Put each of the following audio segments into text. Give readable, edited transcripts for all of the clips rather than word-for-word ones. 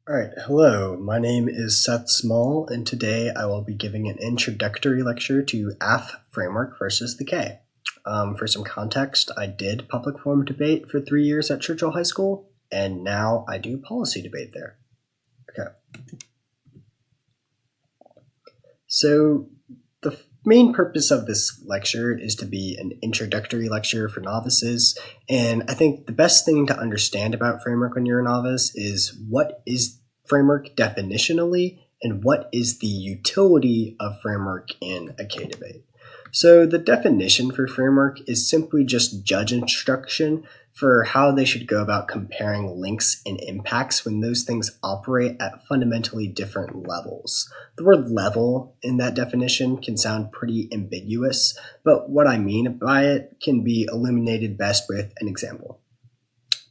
Alright, hello, my name is Seth Small, and today I will be giving an introductory lecture to AF framework versus the K. For some context, I did public forum debate for 3 years at Churchill High School, and now I do policy debate there. Okay. So the main purpose of this lecture is to be an introductory lecture for novices, and I think the best thing to understand about framework when you're a novice is what is framework definitionally and what is the utility of framework in a K debate. So the definition for framework is simply just judge instruction for how they should go about comparing links and impacts when those things operate at fundamentally different levels. The word level in that definition can sound pretty ambiguous, but what I mean by it can be illuminated best with an example.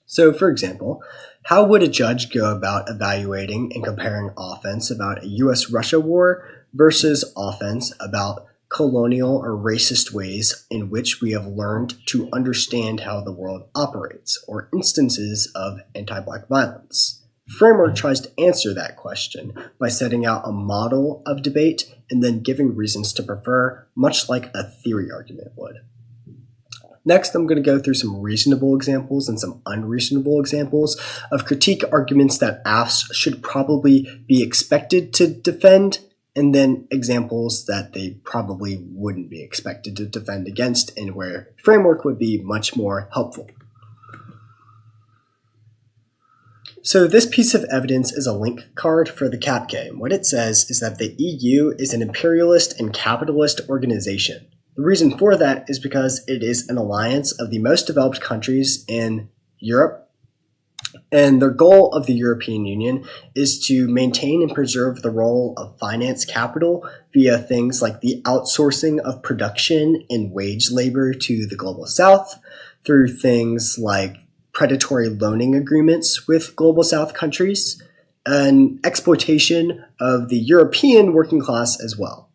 So for example, how would a judge go about evaluating and comparing offense about a US-Russia war versus offense about colonial or racist ways in which we have learned to understand how the world operates, or instances of anti-Black violence? Framework tries to answer that question by setting out a model of debate and then giving reasons to prefer, much like a theory argument would. Next, I'm going to go through some reasonable examples and some unreasonable examples of critique arguments that AFs should probably be expected to defend, and then examples that they probably wouldn't be expected to defend against and where framework would be much more helpful. So this piece of evidence is a link card for the CAP game. What it says is that the EU is an imperialist and capitalist organization. The reason for that is because it is an alliance of the most developed countries in Europe, and the goal of the European Union is to maintain and preserve the role of finance capital via things like the outsourcing of production and wage labor to the Global South, through things like predatory loaning agreements with Global South countries, and exploitation of the European working class as well.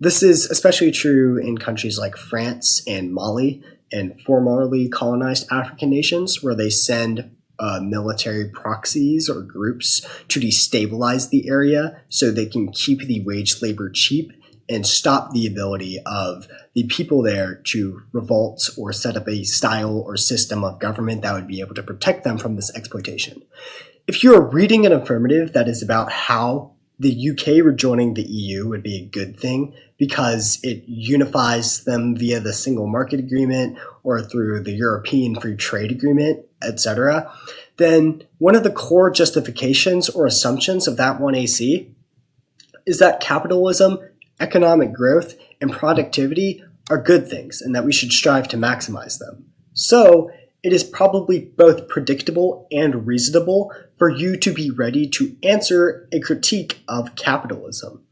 This is especially true in countries like France and Mali and formerly colonized African nations, where they send military proxies or groups to destabilize the area so they can keep the wage labor cheap and stop the ability of the people there to revolt or set up a style or system of government that would be able to protect them from this exploitation. If you're reading an affirmative that is about how the UK rejoining the EU would be a good thing because it unifies them via the single market agreement or through the European Free Trade Agreement, etc., then one of the core justifications or assumptions of that 1AC is that capitalism, economic growth, and productivity are good things and that we should strive to maximize them. So it is probably both predictable and reasonable for you to be ready to answer a critique of capitalism.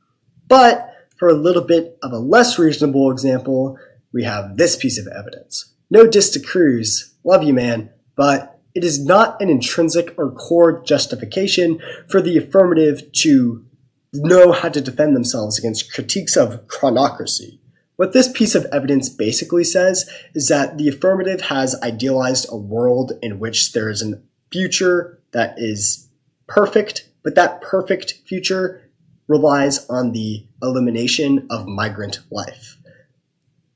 But for a little bit of a less reasonable example, we have this piece of evidence. No diss to Cruz, love you man, but it is not an intrinsic or core justification for the affirmative to know how to defend themselves against critiques of chronocracy. What this piece of evidence basically says is that the affirmative has idealized a world in which there is a future that is perfect, but that perfect future relies on the elimination of migrant life.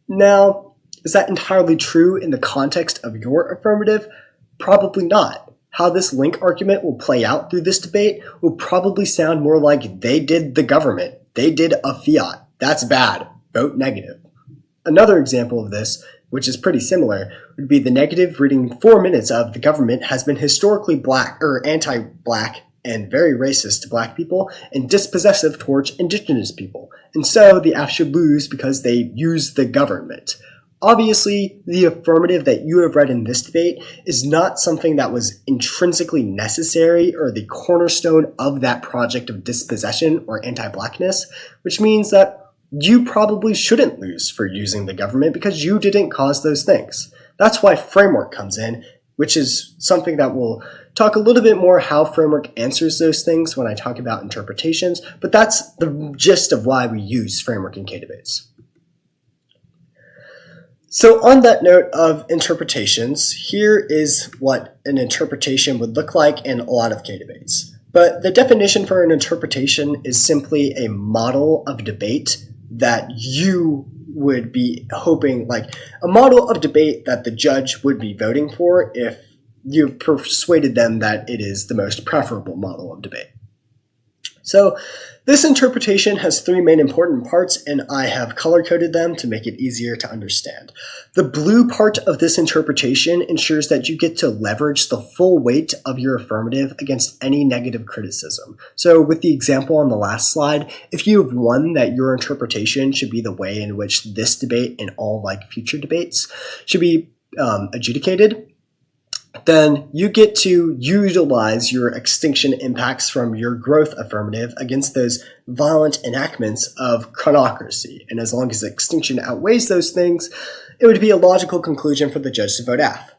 Now, is that entirely true in the context of your affirmative? Probably not. How this link argument will play out through this debate will probably sound more like they did the government. They did a fiat. That's bad. Vote negative. Another example of this, which is pretty similar, would be the negative reading 4 minutes of the government has been historically black or anti-black and very racist to black people and dispossessive towards indigenous people. And so the AF should lose because they use the government. Obviously, the affirmative that you have read in this debate is not something that was intrinsically necessary or the cornerstone of that project of dispossession or anti-blackness, which means that you probably shouldn't lose for using the government because you didn't cause those things. That's why framework comes in, which is something that we'll talk a little bit more how framework answers those things when I talk about interpretations, but that's the gist of why we use framework in K-debates. So on that note of interpretations, here is what an interpretation would look like in a lot of K-debates. But the definition for an interpretation is simply a model of debate that you would be hoping, like a model of debate that the judge would be voting for if you've persuaded them that it is the most preferable model of debate. So this interpretation has three main important parts, and I have color-coded them to make it easier to understand. The blue part of this interpretation ensures that you get to leverage the full weight of your affirmative against any negative criticism. So with the example on the last slide, if you have won that your interpretation should be the way in which this debate and all future debates should be adjudicated, then you get to utilize your extinction impacts from your growth affirmative against those violent enactments of chronocracy. And as long as extinction outweighs those things, it would be a logical conclusion for the judge to vote F.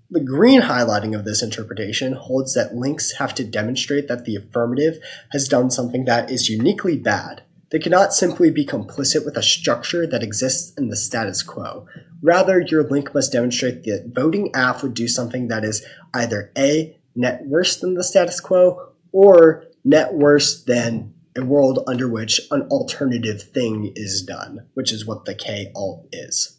The green highlighting of this interpretation holds that links have to demonstrate that the affirmative has done something that is uniquely bad. They cannot simply be complicit with a structure that exists in the status quo. Rather, your link must demonstrate that voting F would do something that is either A, net worse than the status quo, or net worse than a world under which an alternative thing is done, which is what the K alt is.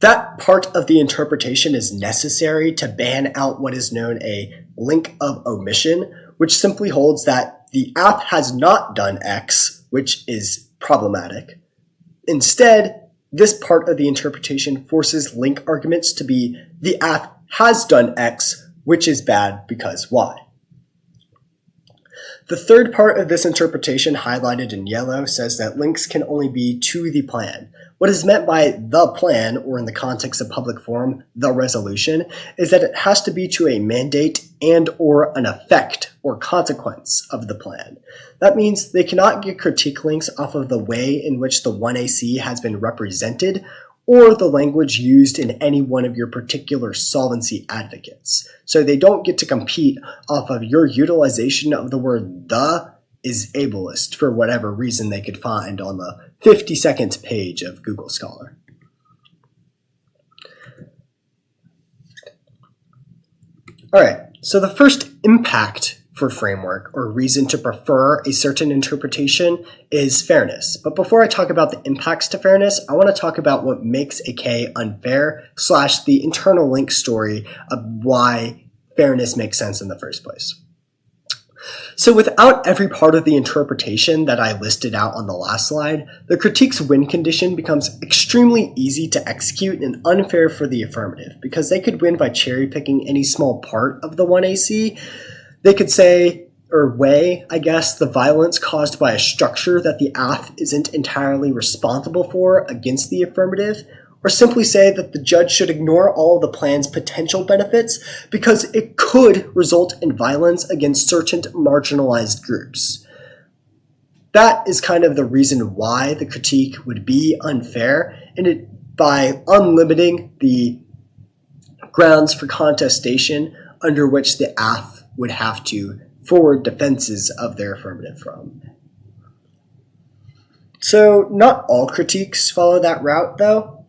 That part of the interpretation is necessary to ban out what is known a link of omission, which simply holds that the app has not done X, which is problematic. Instead, this part of the interpretation forces link arguments to be the app has done X, which is bad because Y. The third part of this interpretation, highlighted in yellow, says that links can only be to the plan. What is meant by the plan, or in the context of public forum, the resolution, is that it has to be to a mandate and or an effect or consequence of the plan. That means they cannot get critique links off of the way in which the 1AC has been represented or the language used in any one of your particular solvency advocates. So they don't get to compete off of your utilization of the word the is ableist for whatever reason they could find on the 52nd page of Google Scholar. All right, so the first impact for framework or reason to prefer a certain interpretation is fairness. But before I talk about the impacts to fairness, I want to talk about what makes a K unfair / the internal link story of why fairness makes sense in the first place. So without every part of the interpretation that I listed out on the last slide, the critique's win condition becomes extremely easy to execute and unfair for the affirmative because they could win by cherry picking any small part of the 1AC. They could say, or weigh, I guess, the violence caused by a structure that the AF isn't entirely responsible for against the affirmative, or simply say that the judge should ignore all of the plan's potential benefits because it could result in violence against certain marginalized groups. That is kind of the reason why the critique would be unfair, and by unlimiting the grounds for contestation under which the AF would have to forward defenses of their affirmative from. So not all critiques follow that route, though.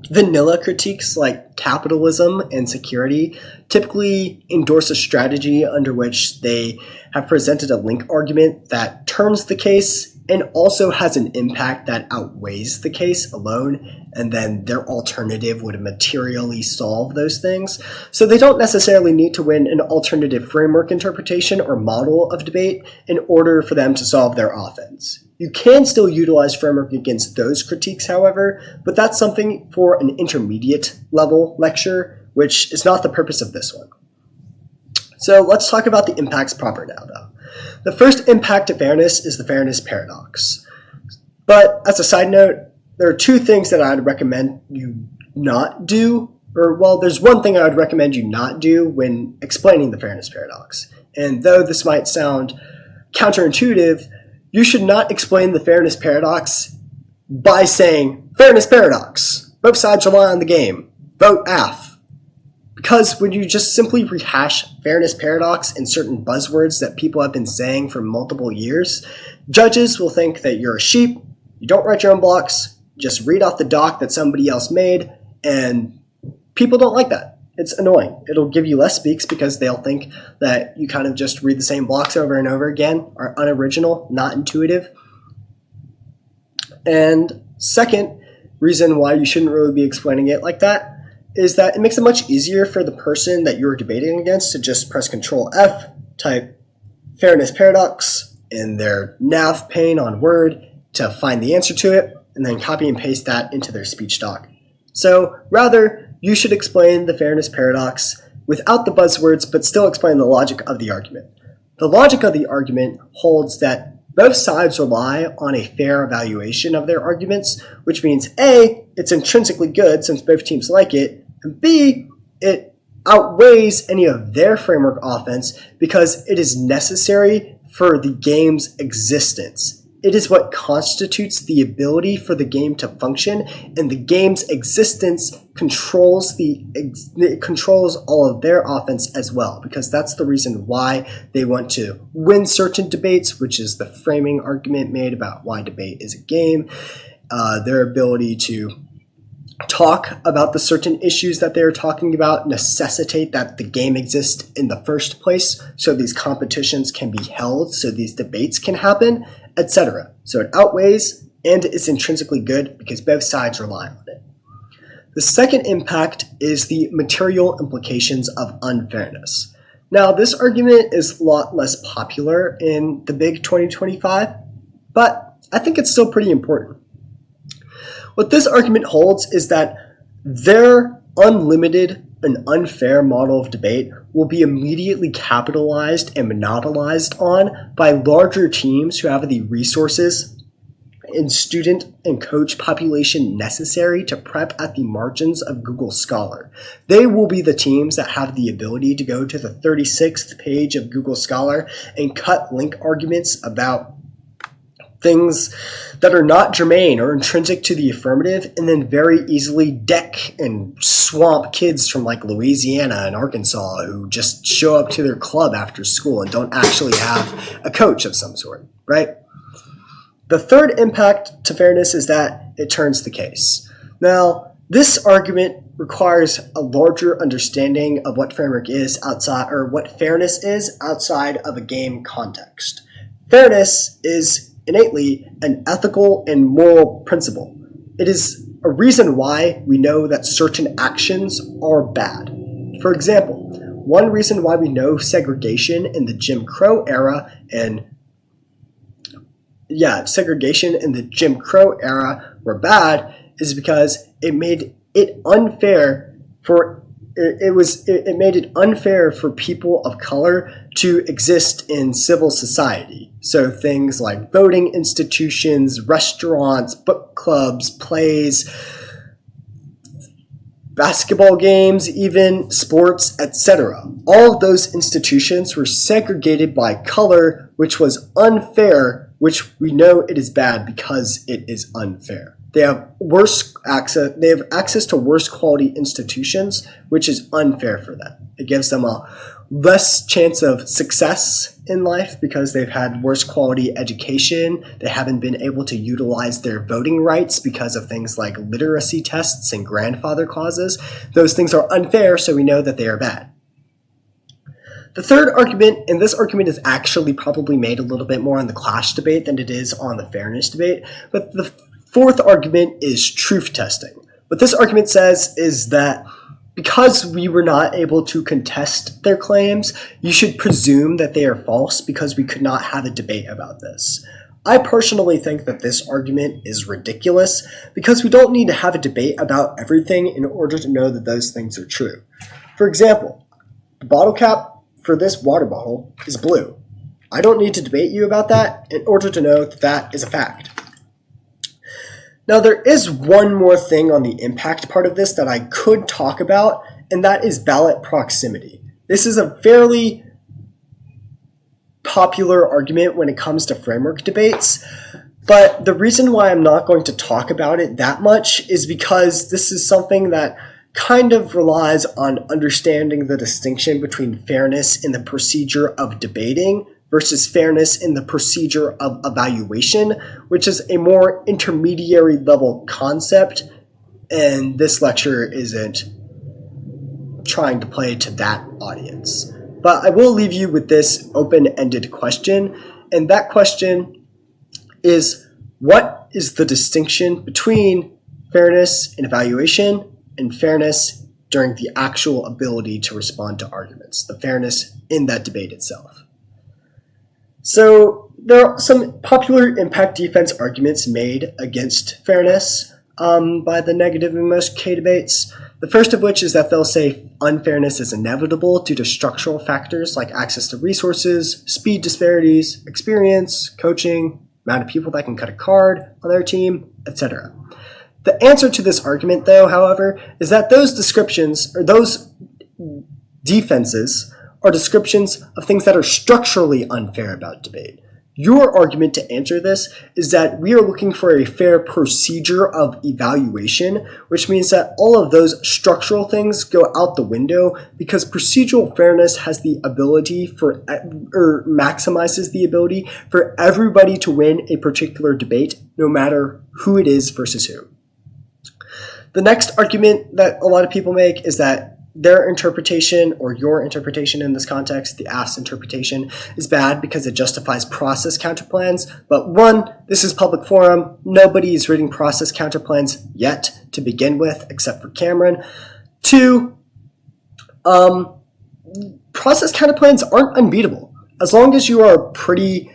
Vanilla critiques like capitalism and security typically endorse a strategy under which they have presented a link argument that turns the case and also has an impact that outweighs the case alone, and then their alternative would materially solve those things. So they don't necessarily need to win an alternative framework interpretation or model of debate in order for them to solve their offense. You can still utilize framework against those critiques, however, but that's something for an intermediate level lecture, which is not the purpose of this one. So let's talk about the impacts proper now, though. The first impact to fairness is the fairness paradox. But as a side note, there are two things that I'd recommend you not do, there's one thing I would recommend you not do when explaining the fairness paradox. And though this might sound counterintuitive, you should not explain the fairness paradox by saying, fairness paradox, both sides rely on the game, vote F. Because when you just simply rehash fairness paradox and certain buzzwords that people have been saying for multiple years, judges will think that you're a sheep, you don't write your own blocks, just read off the doc that somebody else made, and people don't like that. It's annoying. It'll give you less speaks because they'll think that you kind of just read the same blocks over and over again, are unoriginal, not intuitive. And second reason why you shouldn't really be explaining it like that is that it makes it much easier for the person that you're debating against to just press Control F, type fairness paradox in their nav pane on Word to find the answer to it, and then copy and paste that into their speech doc. So rather, you should explain the fairness paradox without the buzzwords, but still explain the logic of the argument. The logic of the argument holds that both sides rely on a fair evaluation of their arguments, which means A, it's intrinsically good since both teams like it, and B, it outweighs any of their framework offense because it is necessary for the game's existence. It is what constitutes the ability for the game to function, and the game's existence controls all of their offense as well, because that's the reason why they want to win certain debates, which is the framing argument made about why debate is a game, their ability to talk about the certain issues that they're talking about necessitate that the game exists in the first place, so these competitions can be held, so these debates can happen, etc. So it outweighs and is intrinsically good because both sides rely on it. The second impact is the material implications of unfairness. Now, this argument is a lot less popular in the big 2025, but I think it's still pretty important. What this argument holds is that their unlimited and unfair model of debate will be immediately capitalized and monopolized on by larger teams who have the resources and student and coach population necessary to prep at the margins of Google Scholar. They will be the teams that have the ability to go to the 36th page of Google Scholar and cut link arguments about things that are not germane or intrinsic to the affirmative, and then very easily deck and swamp kids from like Louisiana and Arkansas who just show up to their club after school and don't actually have a coach of some sort, right? The third impact to fairness is that it turns the case. Now, this argument requires a larger understanding of what framework is outside, or what fairness is outside of a game context. Fairness is innately an ethical and moral principle. It is a reason why we know that certain actions are bad. For example, one reason why we know segregation in the Jim Crow era were bad is because it made it unfair for people of color to exist in civil society. So things like voting institutions, restaurants, book clubs, plays, basketball games, even sports, etc. All of those institutions were segregated by color, which was unfair, which we know it is bad because it is unfair. They have access to worse quality institutions, which is unfair for them. It gives them a less chance of success in life because they've had worse quality education. They haven't been able to utilize their voting rights because of things like literacy tests and grandfather clauses. Those things are unfair, so we know that they are bad. The third argument, and this argument is actually probably made a little bit more on the clash debate than it is on the fairness debate, but the fourth argument is truth testing. What this argument says is that because we were not able to contest their claims, you should presume that they are false because we could not have a debate about this. I personally think that this argument is ridiculous because we don't need to have a debate about everything in order to know that those things are true. For example, the bottle cap for this water bottle is blue. I don't need to debate you about that in order to know that that is a fact. Now, there is one more thing on the impact part of this that I could talk about, and that is ballot proximity. This is a fairly popular argument when it comes to framework debates, but the reason why I'm not going to talk about it that much is because this is something that kind of relies on understanding the distinction between fairness in the procedure of debating versus fairness in the procedure of evaluation, which is a more intermediary level concept, and this lecture isn't trying to play to that audience. But I will leave you with this open-ended question, and that question is, what is the distinction between fairness in evaluation and fairness during the actual ability to respond to arguments, the fairness in that debate itself? So there are some popular impact defense arguments made against fairness by the negative and most K debates. The first of which is that they'll say unfairness is inevitable due to structural factors like access to resources, speed disparities, experience, coaching, amount of people that can cut a card on their team, etc. The answer to this argument, though, however, is that those descriptions, or those defenses, are descriptions of things that are structurally unfair about debate. Your argument to answer this is that we are looking for a fair procedure of evaluation, which means that all of those structural things go out the window because procedural fairness has the ability for, or maximizes the ability for everybody to win a particular debate, no matter who it is versus who. The next argument that a lot of people make is that their interpretation, or your interpretation in this context, the AF's interpretation, is bad because it justifies process counterplans. But one, this is public forum. Nobody is reading process counterplans yet to begin with, except for Cameron. Two, process counterplans aren't unbeatable. As long as you are pretty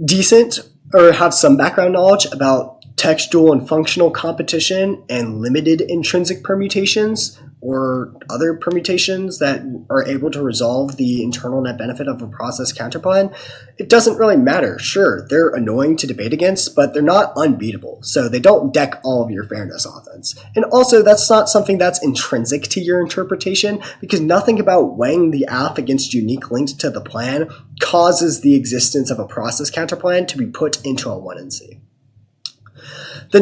decent or have some background knowledge about textual and functional competition and limited intrinsic permutations, or other permutations that are able to resolve the internal net benefit of a process counterplan, it doesn't really matter. Sure, they're annoying to debate against, but they're not unbeatable, so they don't deck all of your fairness offense. And also, that's not something that's intrinsic to your interpretation, because nothing about weighing the AF against unique links to the plan causes the existence of a process counterplan to be put into a 1NC. The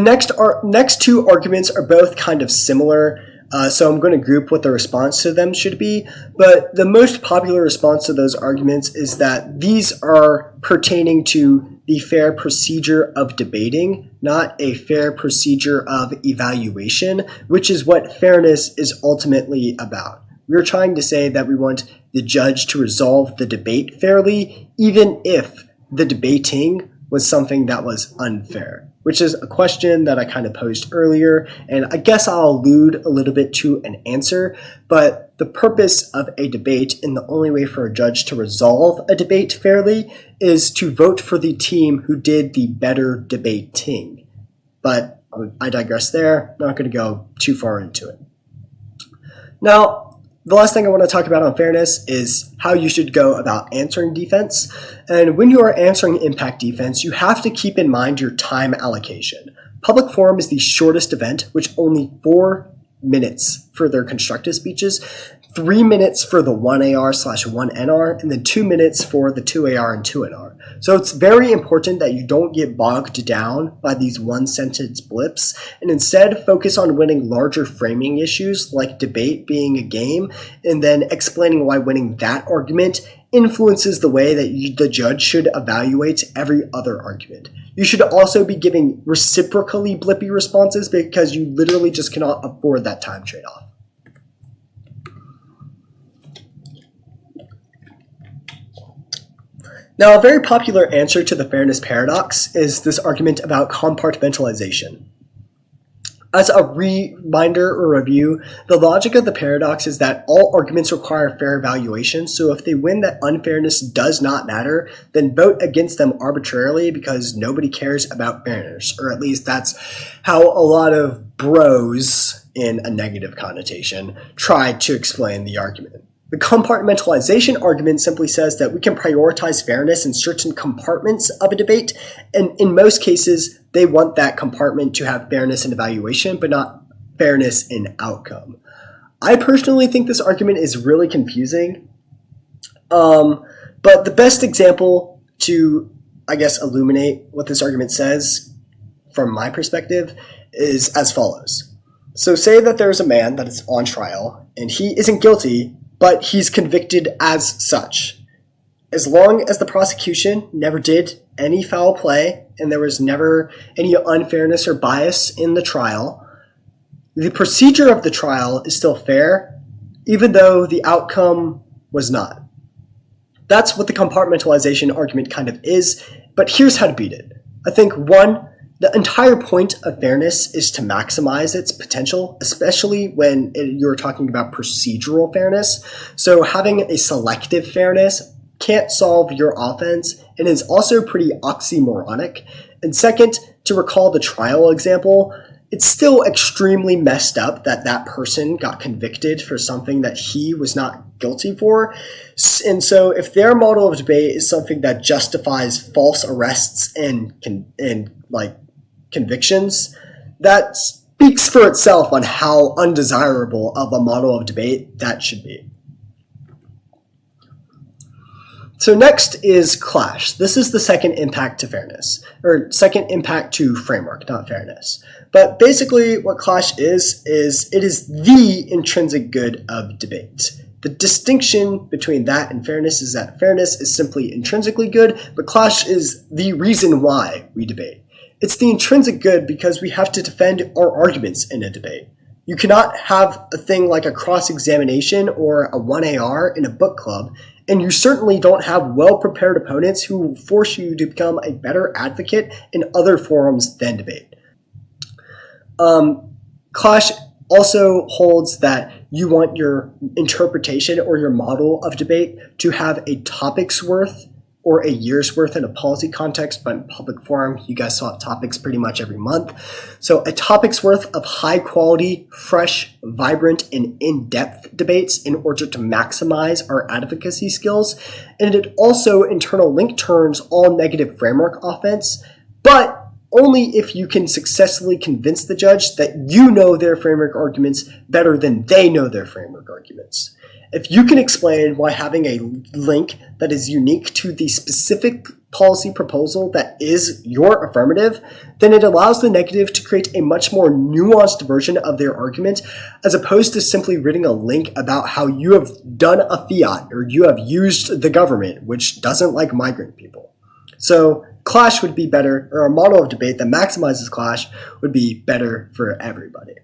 next two arguments are both kind of similar, so I'm going to group what the response to them should be, but the most popular response to those arguments is that these are pertaining to the fair procedure of debating, not a fair procedure of evaluation, which is what fairness is ultimately about. We're trying to say that we want the judge to resolve the debate fairly, even if the debating was something that was unfair, which is a question that I kind of posed earlier, and I guess I'll allude a little bit to an answer, but the purpose of a debate and the only way for a judge to resolve a debate fairly is to vote for the team who did the better debating. But I digress there, I'm not going to go too far into it. Now, the last thing I want to talk about on fairness is how you should go about answering defense. And when you are answering impact defense, you have to keep in mind your time allocation. Public forum is the shortest event, which only 4 minutes for their constructive speeches, 3 minutes for the 1AR/1NR, and then 2 minutes for the 2AR and 2NR. So it's very important that you don't get bogged down by these one-sentence blips and instead focus on winning larger framing issues like debate being a game and then explaining why winning that argument influences the way that the judge should evaluate every other argument. You should also be giving reciprocally blippy responses because you literally just cannot afford that time trade-off. Now, a very popular answer to the fairness paradox is this argument about compartmentalization. As a reminder or review, the logic of the paradox is that all arguments require fair evaluation, so if they win that unfairness does not matter, then vote against them arbitrarily because nobody cares about fairness, or at least that's how a lot of bros, in a negative connotation, try to explain the argument. The compartmentalization argument simply says that we can prioritize fairness in certain compartments of a debate, and in most cases, they want that compartment to have fairness in evaluation, but not fairness in outcome. I personally think this argument is really confusing, but the best example to, I guess, illuminate what this argument says from my perspective is as follows. So say that there's a man that is on trial, and he isn't guilty, but he's convicted as such. As long as the prosecution never did any foul play and there was never any unfairness or bias in the trial, the procedure of the trial is still fair, even though the outcome was not. That's what the compartmentalization argument kind of is, but here's how to beat it. I think 1, the entire point of fairness is to maximize its potential, especially when you're talking about procedural fairness. So having a selective fairness can't solve your offense and is also pretty oxymoronic. And second, to recall the trial example, it's still extremely messed up that that person got convicted for something that he was not guilty for. And so if their model of debate is something that justifies false arrests and convictions, that speaks for itself on how undesirable of a model of debate that should be. So next is clash. This is the second impact to fairness, or second impact to framework, not fairness. But basically what clash is it is the intrinsic good of debate. The distinction between that and fairness is that fairness is simply intrinsically good, but clash is the reason why we debate. It's the intrinsic good because we have to defend our arguments in a debate. You cannot have a thing like a cross-examination or a 1AR in a book club, and you certainly don't have well-prepared opponents who force you to become a better advocate in other forums than debate. Clash also holds that you want your interpretation or your model of debate to have a topic's worth or a year's worth in a policy context, but in public forum, you guys swap topics pretty much every month. So a topic's worth of high quality, fresh, vibrant, and in-depth debates in order to maximize our advocacy skills. And it also internal link turns all negative framework offense, but only if you can successfully convince the judge that you know their framework arguments better than they know their framework arguments. If you can explain why having a link that is unique to the specific policy proposal that is your affirmative, then it allows the negative to create a much more nuanced version of their argument, as opposed to simply reading a link about how you have done a fiat or you have used the government, which doesn't like migrant people. So clash would be better, or a model of debate that maximizes clash would be better for everybody.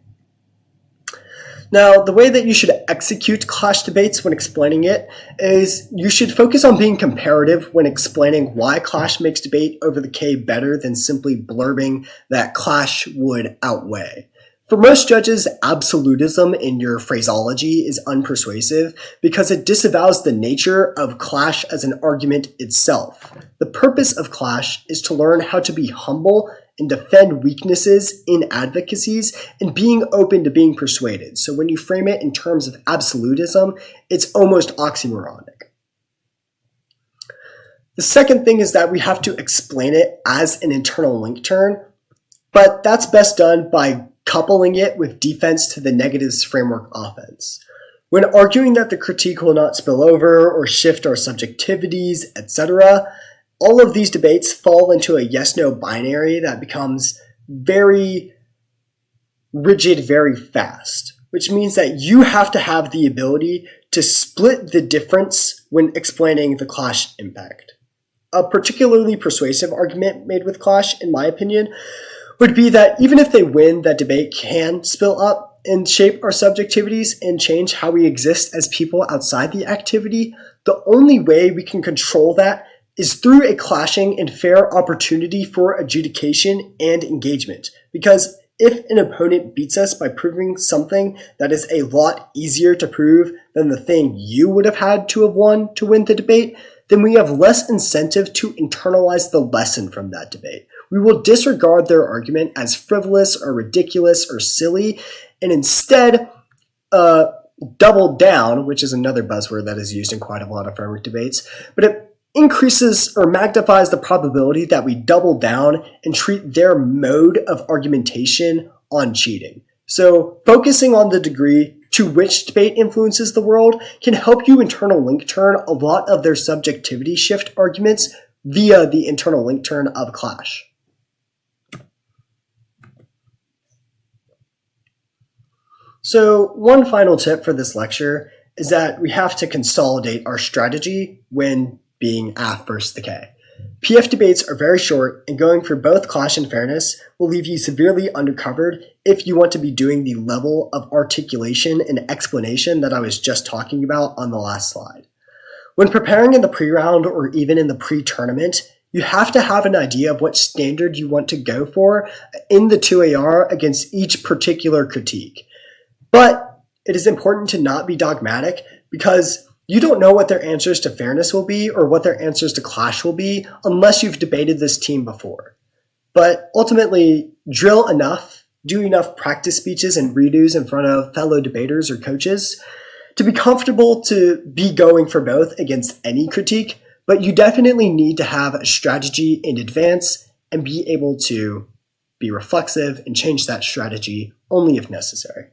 Now, the way that you should execute clash debates when explaining it is you should focus on being comparative when explaining why clash makes debate over the K better than simply blurbing that clash would outweigh. For most judges, absolutism in your phraseology is unpersuasive because it disavows the nature of clash as an argument itself. The purpose of clash is to learn how to be humble and defend weaknesses in advocacies and being open to being persuaded. So when you frame it in terms of absolutism, it's almost oxymoronic. The second thing is that we have to explain it as an internal link turn, but that's best done by coupling it with defense to the negatives framework offense. When arguing that the critique will not spill over or shift our subjectivities, etc., all of these debates fall into a yes-no binary that becomes very rigid very fast, which means that you have to have the ability to split the difference when explaining the clash impact. A particularly persuasive argument made with clash, in my opinion, would be that even if they win, that debate can spill up and shape our subjectivities and change how we exist as people outside the activity. The only way we can control that is through a clashing and fair opportunity for adjudication and engagement. Because if an opponent beats us by proving something that is a lot easier to prove than the thing you would have had to have won to win the debate, then we have less incentive to internalize the lesson from that debate. We will disregard their argument as frivolous or ridiculous or silly, and instead double down, which is another buzzword that is used in quite a lot of framework debates, but it increases or magnifies the probability that we double down and treat their mode of argumentation on cheating. So focusing on the degree to which debate influences the world can help you internal link turn a lot of their subjectivity shift arguments via the internal link turn of clash. So one final tip for this lecture is that we have to consolidate our strategy when being A versus the K. PF debates are very short, and going for both clash and fairness will leave you severely undercovered if you want to be doing the level of articulation and explanation that I was just talking about on the last slide. When preparing in the pre-round or even in the pre-tournament, you have to have an idea of what standard you want to go for in the 2AR against each particular critique. But it is important to not be dogmatic because you don't know what their answers to fairness will be or what their answers to clash will be unless you've debated this team before. But ultimately, drill enough, do enough practice speeches and redos in front of fellow debaters or coaches to be comfortable to be going for both against any critique, but you definitely need to have a strategy in advance and be able to be reflexive and change that strategy only if necessary.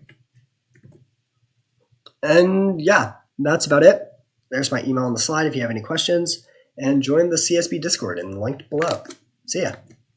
And yeah, that's about it. There's my email on the slide if you have any questions, and join the CSB Discord in the link below. See ya.